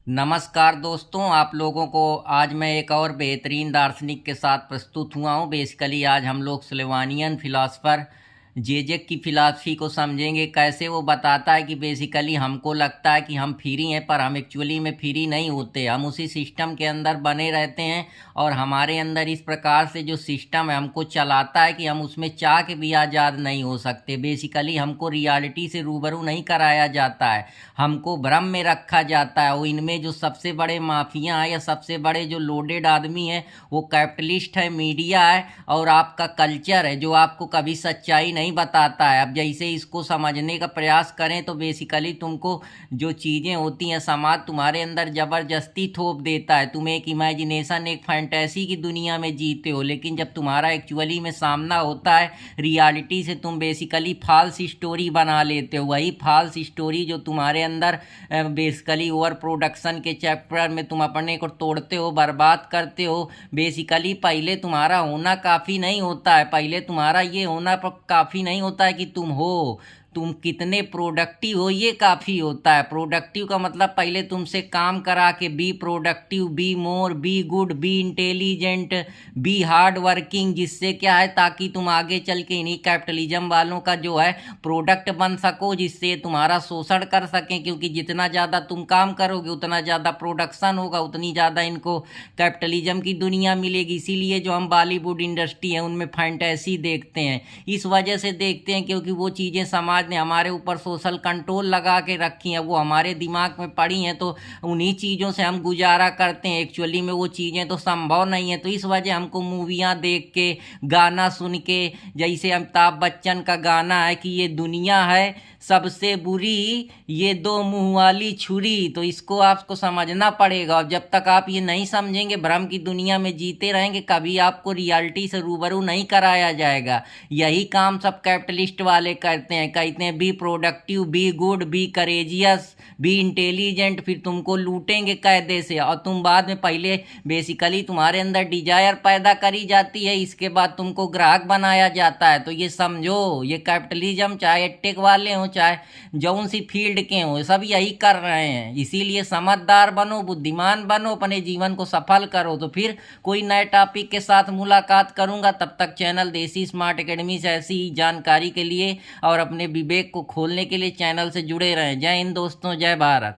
नमस्कार दोस्तों, आप लोगों को आज मैं एक और बेहतरीन दार्शनिक के साथ प्रस्तुत हुआ हूँ। बेसिकली आज हम लोग स्लोवानियन फिलासफर जेजेक की फिलासफी को समझेंगे। कैसे वो बताता है कि बेसिकली हमको लगता है कि हम फ्री हैं, पर हम एक्चुअली में फ्री नहीं होते। हम उसी सिस्टम के अंदर बने रहते हैं और हमारे अंदर इस प्रकार से जो सिस्टम है हमको चलाता है कि हम उसमें चाह के भी आज़ाद नहीं हो सकते। बेसिकली हमको रियलिटी से रूबरू नहीं कराया जाता है, हमको भ्रम में रखा जाता है। वो इनमें जो सबसे बड़े माफिया हैं या सबसे बड़े जो लोडेड आदमी हैं वो कैपिटलिस्ट है, मीडिया है और आपका कल्चर है, जो आपको कभी सच्चाई नहीं बताता है। अब जैसे इसको समझने का प्रयास करें तो बेसिकली तुमको जो चीज़ें होती हैं समाज तुम्हारे अंदर ज़बरदस्ती थोप देता है। तुम एक इमेजिनेशन, एक फैंटेसी की दुनिया में जीते हो, लेकिन जब तुम्हारा एक्चुअली में सामना होता है रियलिटी से, तुम बेसिकली फॉल्स स्टोरी बना लेते हो। वही फॉल्स स्टोरी जो तुम्हारे अंदर बेसिकली ओवर प्रोडक्शन के चैप्टर में तुम अपने को तोड़ते हो, बर्बाद करते हो। बेसिकली पहले तुम्हारा होना काफ़ी नहीं होता है, पहले तुम्हारा ये होना काफ़ी नहीं होता है कि तुम कितने प्रोडक्टिव हो, ये काफ़ी होता है। प्रोडक्टिव का मतलब पहले तुमसे काम करा के be productive, be more, be good, be intelligent, be hard working, जिससे क्या है ताकि तुम आगे चल के इन्हीं कैपिटलिज्म वालों का जो है प्रोडक्ट बन सको, जिससे तुम्हारा शोषण कर सकें। क्योंकि जितना ज़्यादा तुम काम करोगे उतना ज़्यादा प्रोडक्शन होगा, उतनी ज़्यादा इनको कैपिटलिज्म की दुनिया मिलेगी। इसीलिए जो हम बॉलीवुड इंडस्ट्री है उनमें फैंटेसी देखते हैं, इस वजह से देखते हैं क्योंकि वो चीज़ें समाज ने हमारे ऊपर सोशल कंट्रोल लगा के रखी हैं, वो हमारे दिमाग में पड़ी हैं, तो उन्हीं चीज़ों से हम गुजारा करते हैं। एक्चुअली में वो चीज़ें तो संभव नहीं है, तो इस वजह हमको मूवियाँ देख के, गाना सुन के, जैसे अमिताभ बच्चन का गाना है कि ये दुनिया है सबसे बुरी, ये दो मुंह वाली छुरी, तो इसको आपको समझना पड़ेगा। और जब तक आप ये नहीं समझेंगे, भ्रम की दुनिया में जीते रहेंगे, कभी आपको रियलिटी से रूबरू नहीं कराया जाएगा। यही काम सब कैपिटलिस्ट वाले करते हैं, कहते हैं B productive, B good, be courageous, be intelligent, फिर तुमको लूटेंगे कायदे से। और तुम बाद में पहले बेसिकली तुम्हारे अंदर डिजायर पैदा करी जाती है, इसके बाद तुमको ग्राहक बनाया जाता है। तो ये समझो, ये कैपिटलिज्म चाहे टेक वाले हों चाहे जौन सी फील्ड के हों, सब यही कर रहे हैं। इसीलिए समझदार बनो, बुद्धिमान बनो, अपने जीवन को सफल करो। तो फिर कोई नए टॉपिक के साथ मुलाकात करूंगा, तब तक चैनल देसी स्मार्ट एकेडमी से ऐसी ही जानकारी के लिए और अपने विवेक को खोलने के लिए चैनल से जुड़े रहें। जय हिंद दोस्तों, जय भारत।